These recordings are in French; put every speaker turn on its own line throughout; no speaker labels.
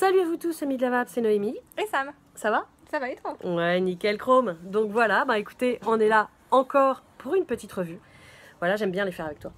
Salut à vous tous, amis de la Vape, c'est Noémie.
Et Sam.
Ça va?
Ça va et toi?
Ouais, nickel chrome. Donc voilà, bah écoutez, on est là encore pour une petite revue. Voilà, j'aime bien les faire avec toi.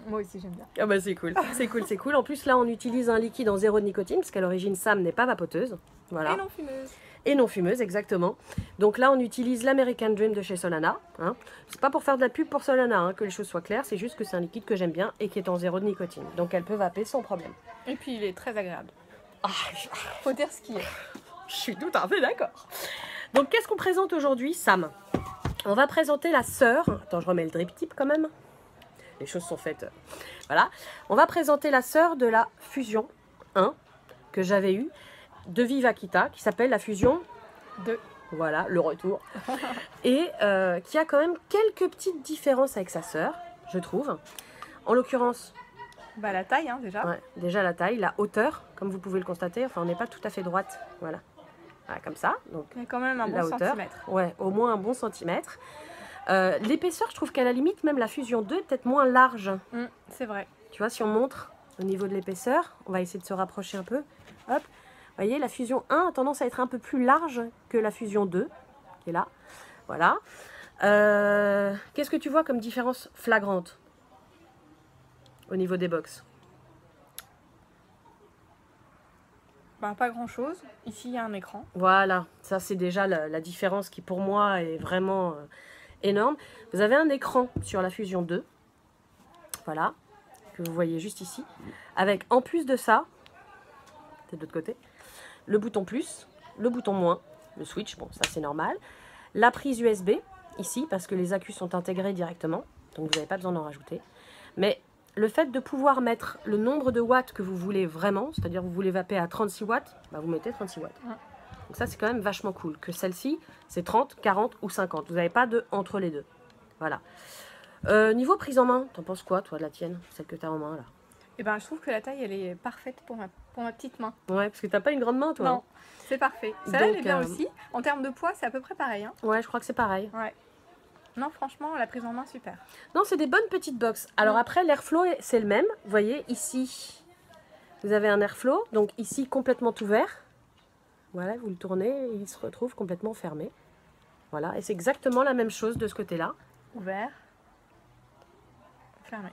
Moi aussi j'aime bien.
Ah bah c'est cool, c'est cool, c'est cool. En plus là, on utilise un liquide en zéro de nicotine, parce qu'à l'origine Sam n'est pas vapoteuse. Voilà.
Et non fumeuse.
Et non fumeuse, exactement. Donc là, on utilise l'American Dream de chez Solana. Hein. C'est pas pour faire de la pub pour Solana, hein, que les choses soient claires, c'est juste que c'est un liquide que j'aime bien et qui est en zéro de nicotine. Donc elle peut vaper sans problème.
Et puis il est très agréable.
Ah,
Faut dire ce qu'il est.
je suis tout à fait d'accord. Donc qu'est-ce qu'on présente aujourd'hui, Sam? On va présenter la sœur. Attends, je remets le drip tip quand même. Les choses sont faites. Voilà. On va présenter la sœur de la Fusion 1 que j'avais eue de Vivakita, qui s'appelle la Fusion
2.
Voilà, le retour. Et qui a quand même quelques petites différences avec sa sœur, je trouve. En l'occurrence,
Bah la taille hein, déjà.
ouais, déjà la taille, la hauteur, comme vous pouvez le constater. Enfin, on n'est pas tout à fait droite. Voilà. Voilà, comme ça. Donc,
Il y a quand même un
la
bon
hauteur.
centimètre.
Ouais, au moins un bon centimètre. L'épaisseur, je trouve qu'à la limite, même la Fusion 2 est peut-être moins large.
C'est vrai.
Tu vois, si on montre au niveau de l'épaisseur, on va essayer de se rapprocher un peu. Hop. Vous voyez, la Fusion 1 a tendance à être un peu plus large que la Fusion 2, qui est là. Voilà. Qu'est-ce que tu vois comme différence flagrante au niveau des box?
Bah pas grand chose. Ici il y a un écran.
Voilà, ça c'est déjà la différence qui pour moi est vraiment énorme. Vous avez un écran sur la Fusion 2, voilà, que vous voyez juste ici, avec en plus de ça, c'est de l'autre côté, le bouton plus, le bouton moins, le switch, bon ça c'est normal, la prise USB ici parce que les accus sont intégrés directement, donc vous n'avez pas besoin d'en rajouter, mais le fait de pouvoir mettre le nombre de watts que vous voulez vraiment, c'est-à-dire vous voulez vaper à 36 watts, bah vous mettez 36 watts. Donc ça c'est quand même vachement cool, que celle-ci c'est 30, 40 ou 50, vous n'avez pas de entre les deux. Voilà. Niveau prise en main, t'en penses quoi toi de la tienne, celle que tu as en main là?
Et ben je trouve que la taille elle est parfaite pour ma petite main.
Ouais, parce que t'as pas une grande main toi.
Non, c'est parfait. Celle-là elle est bien
Donc,
aussi. En termes de poids c'est à peu près pareil. Hein.
Ouais, je crois que c'est pareil.
Ouais. Non franchement la prise en main super.
Non, c'est des bonnes petites box. Alors après, l'airflow, c'est le même. Vous voyez, ici, vous avez un airflow. Donc ici, complètement ouvert. Voilà, vous le tournez et il se retrouve complètement fermé. Voilà, et c'est exactement la même chose de ce côté-là.
Ouvert. Fermé.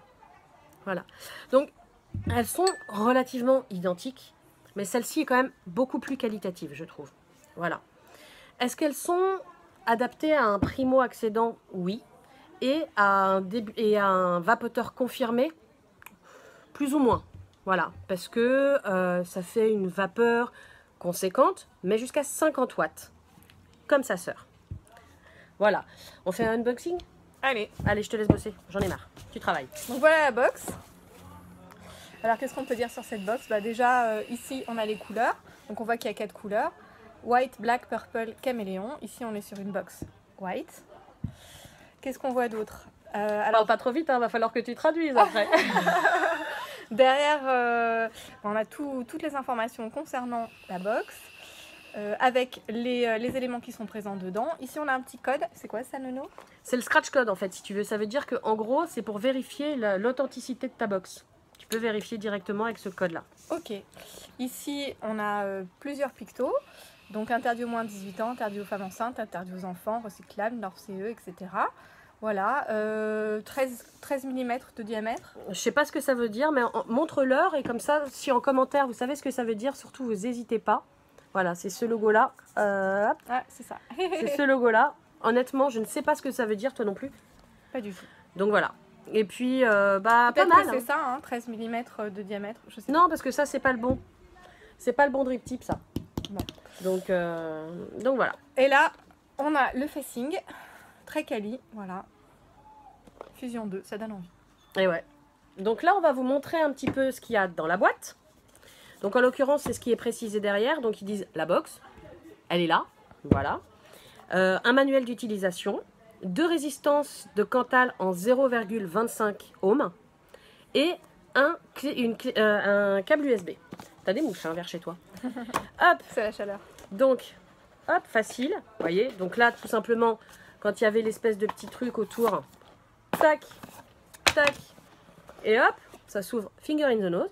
Voilà. Donc, elles sont relativement identiques. Mais celle-ci est quand même beaucoup plus qualitative, je trouve. Voilà. Est-ce qu'elles sont adaptées à un primo-accédant? Oui. Et à un vapoteur confirmé, plus ou moins. Voilà, parce que ça fait une vapeur conséquente, mais jusqu'à 50 watts, comme sa sœur. Voilà, on fait un unboxing?
Allez.
Allez, je te laisse bosser, j'en ai marre, tu travailles.
Donc voilà la box. Alors qu'est-ce qu'on peut dire sur cette box? Bah déjà ici on a les couleurs. Donc on voit qu'il y a 4 couleurs. White, black, purple, caméléon. Ici on est sur une box white. Qu'est-ce qu'on voit d'autre?
Alors pas trop vite, hein, va falloir que tu traduises après.
Derrière on a toutes les informations concernant la box. Avec les éléments qui sont présents dedans. Ici on a un petit code. C'est quoi ça Nono?
C'est le scratch code en fait, si tu veux. Ça veut dire que en gros c'est pour vérifier l'authenticité de ta box. Tu peux vérifier directement avec ce code là.
Ok. Ici on a plusieurs pictos. Donc interdit aux moins de 18 ans, interdit aux femmes enceintes, interdit aux enfants, recyclable, Nord CE, etc. Voilà, 13 mm de diamètre.
Je sais pas ce que ça veut dire, mais montre-leur et comme ça, si en commentaire vous savez ce que ça veut dire, surtout vous n'hésitez pas. Voilà, c'est ce logo-là.
Ouais, c'est ça.
C'est ce logo-là. Honnêtement, je ne sais pas ce que ça veut dire, toi non plus.
Pas du tout.
Donc voilà. Et puis, pas
Peut-être
mal.
que c'est ça, hein, 13 mm de diamètre. Je sais
Non, parce que ça, c'est pas le bon. C'est pas le bon drip tip, ça.
Bon.
Donc voilà.
Et là, on a le facing. Très quali, voilà. Fusion 2, ça donne envie.
Et ouais. Donc là, on va vous montrer un petit peu ce qu'il y a dans la boîte. Donc en l'occurrence, c'est ce qui est précisé derrière. Donc ils disent la box, elle est là, voilà. Un manuel d'utilisation, 2 résistances de Cantal en 0,25 ohms et un câble USB. T'as des mouches hein, vers chez toi. Hop,
C'est la chaleur.
donc, hop, facile, vous voyez. Donc là, tout simplement, quand il y avait l'espèce de petit truc autour, tac, tac, et hop, ça s'ouvre finger in the nose.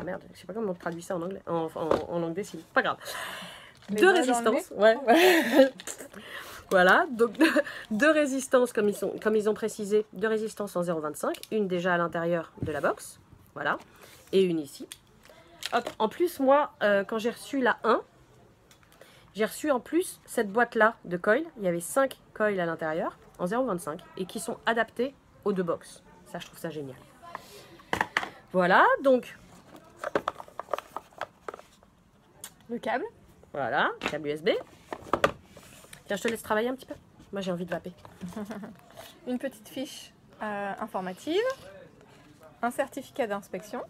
merde, je sais pas comment on traduit ça en anglais, en langue des signes, pas grave.
Les
Deux
doigts dans le
résistances, ouais. Voilà, donc deux résistances, comme ils ont précisé, deux résistances en 0,25, une déjà à l'intérieur de la box, voilà, et une ici. Hop, en plus, moi, quand j'ai reçu la 1, j'ai reçu en plus cette boîte-là de coils. Il y avait 5 coils à l'intérieur, en 0,25, et qui sont adaptés aux deux box. Ça, je trouve ça génial. Voilà, donc,
Le câble.
voilà, câble USB. Tiens, je te laisse travailler un petit peu. Moi, j'ai envie de vaper.
Une petite fiche informative. Un certificat d'inspection.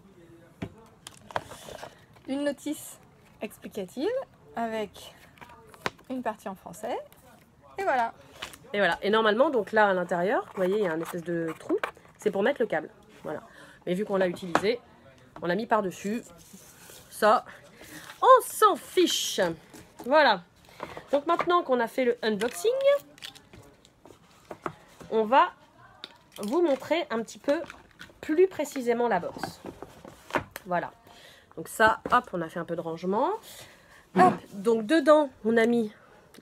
Une notice explicative avec une partie en français. Et voilà.
Et voilà. Et normalement, donc là, à l'intérieur, vous voyez, il y a un espèce de trou. C'est pour mettre le câble. Voilà. Mais vu qu'on l'a utilisé, on l'a mis par-dessus. Ça, on s'en fiche. Voilà. Donc maintenant qu'on a fait le unboxing, on va vous montrer un petit peu plus précisément la box. Voilà. Donc ça, hop, on a fait un peu de rangement. Hop, donc dedans, on a mis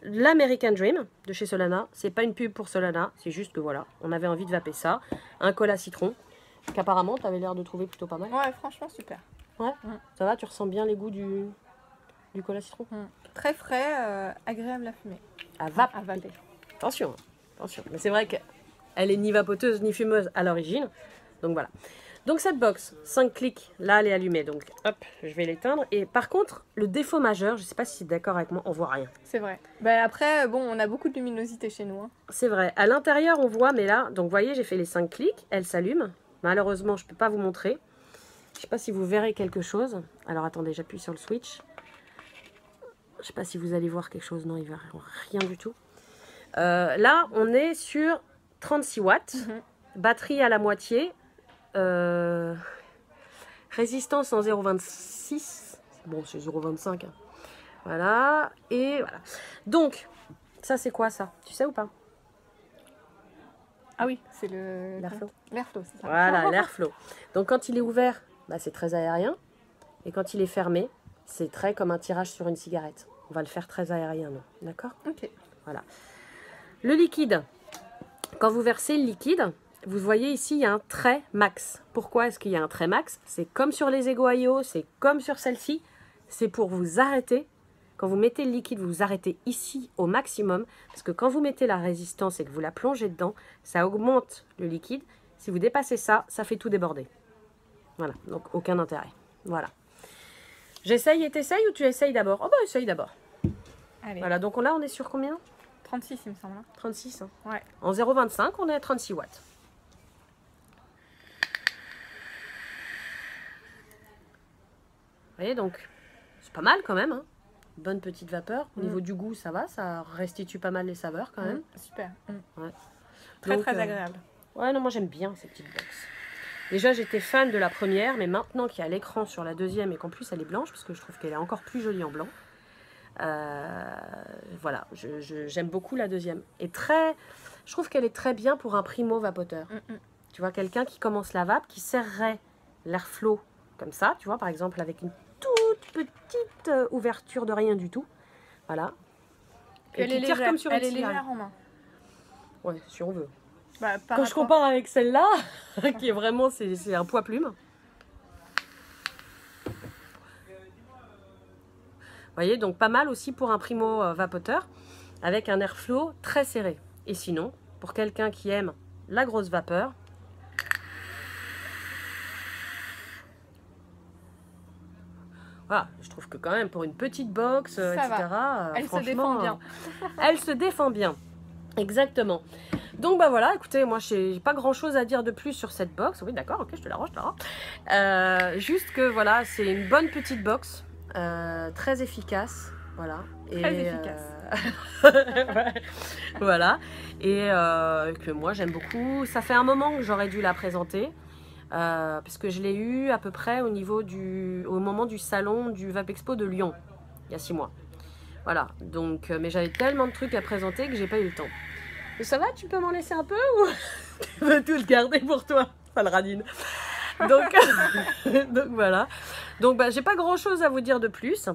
l'American Dream de chez Solana. C'est pas une pub pour Solana, c'est juste que voilà, on avait envie de vaper ça. Un cola citron, qu'apparemment, tu avais l'air de trouver plutôt pas mal.
Ouais, franchement, super.
Ouais, ça va, tu ressens bien les goûts du cola citron.
Très frais, agréable à fumer.
À
À
vaper.
vaper.
Attention, attention. Mais c'est vrai qu'elle est ni vapoteuse ni fumeuse à l'origine. Donc voilà. Donc cette box, 5 clics, là elle est allumée. Donc hop, je vais l'éteindre. Et par contre, le défaut majeur, je ne sais pas si tu es d'accord avec moi, on voit rien.
C'est vrai. Bah, après, bon, on a beaucoup de luminosité chez nous. Hein.
C'est vrai. À l'intérieur, on voit, mais là, donc vous voyez, j'ai fait les 5 clics, elle s'allume. Malheureusement, je ne peux pas vous montrer. Je ne sais pas si vous verrez quelque chose. Alors attendez, j'appuie sur le switch. Je ne sais pas si vous allez voir quelque chose. Non, il ne va rien du tout. Là, on est sur 36 watts. Batterie à la moitié. Résistance en 0,26. Bon, c'est 0,25. Hein. Voilà. Et voilà. Donc, ça, c'est quoi ça? Tu sais ou pas?
Ah oui, c'est le...
L'airflow.
L'airflow, c'est ça.
Voilà, l'airflow. Donc, quand il est ouvert, bah, c'est très aérien. Et quand il est fermé, c'est très comme un tirage sur une cigarette. On va le faire très aérien, non? D'accord?
Ok.
Voilà. Le liquide. Quand vous versez le liquide, vous voyez ici, il y a un trait max. Pourquoi est-ce qu'il y a un trait max? C'est comme sur les Ego IO, c'est comme sur celle-ci. C'est pour vous arrêter. Quand vous mettez le liquide, vous vous arrêtez ici au maximum. Parce que quand vous mettez la résistance et que vous la plongez dedans, ça augmente le liquide. Si vous dépassez ça, ça fait tout déborder. Voilà, donc aucun intérêt. Voilà. J'essaye et t'essayes ou tu essayes d'abord? Oh bah essaye d'abord.
Allez.
Voilà, donc là on est sur combien?
36, il me semble. Hein.
36. Hein.
Ouais.
En 0,25, on est à 36 watts. Vous voyez, donc, c'est pas mal quand même. Hein. Bonne petite vapeur. Au niveau du goût, ça va. Ça restitue pas mal les saveurs quand même.
Super.
Ouais.
Très,
Donc,
très agréable.
Ouais, non, moi j'aime bien ces petites box. Déjà, j'étais fan de la première, mais maintenant qu'il y a l'écran sur la deuxième et qu'en plus elle est blanche, parce que je trouve qu'elle est encore plus jolie en blanc. Voilà, j'aime beaucoup la deuxième. Et je trouve qu'elle est très bien pour un primo vapoteur. Tu vois, quelqu'un qui commence la vape, qui serrerait l'airflow comme ça, tu vois, par exemple avec une toute petite ouverture de rien du tout. Voilà.
Et elle est
tire
légère,
comme sur une
elle est
cigarette.
légère en main.
Ouais, si on veut.
Bah,
Quand je compare avec celle-là, qui est vraiment, c'est un poids plume. Vous voyez, donc pas mal aussi pour un primo vapoteur, avec un airflow très serré. Et sinon, pour quelqu'un qui aime la grosse vapeur, voilà, je trouve que quand même pour une petite box, etc.,
elle se défend bien.
Elle se défend bien, exactement. Donc bah voilà, écoutez, moi j'ai pas grand chose à dire de plus sur cette box. Oui d'accord, ok, je te la range, juste que voilà, c'est une bonne petite box, très efficace, voilà.
Très efficace.
Ouais. Voilà, et que moi j'aime beaucoup. Ça fait un moment que j'aurais dû la présenter, parce que je l'ai eu à peu près au moment du salon du Vapexpo de Lyon, il y a 6 mois. Voilà, donc, mais j'avais tellement de trucs à présenter que j'ai pas eu le temps. Mais ça va, tu peux m'en laisser un peu ou tu veux tout le garder pour toi? Ça le radine. Donc, donc voilà. Donc, bah, j'ai pas grand-chose à vous dire de plus.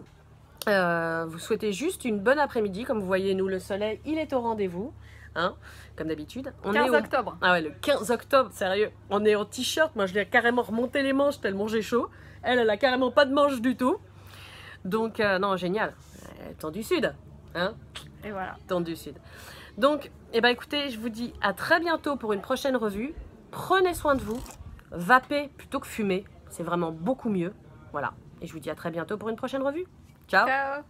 Vous souhaitez juste une bonne après-midi. Comme vous voyez, nous, le soleil, il est au rendez-vous. Hein, comme d'habitude.
15 octobre.
Ah ouais, le 15 octobre, sérieux. On est en t-shirt. Moi, je l'ai carrément remonté les manches tellement j'ai chaud. Elle a carrément pas de manches du tout. Donc, non, génial. Temps du Sud. Hein,
Et voilà.
temps du Sud. Donc, eh ben, écoutez, je vous dis à très bientôt pour une prochaine revue. Prenez soin de vous. Vapez plutôt que fumer. C'est vraiment beaucoup mieux. Voilà. Et je vous dis à très bientôt pour une prochaine revue. Ciao.
Ciao.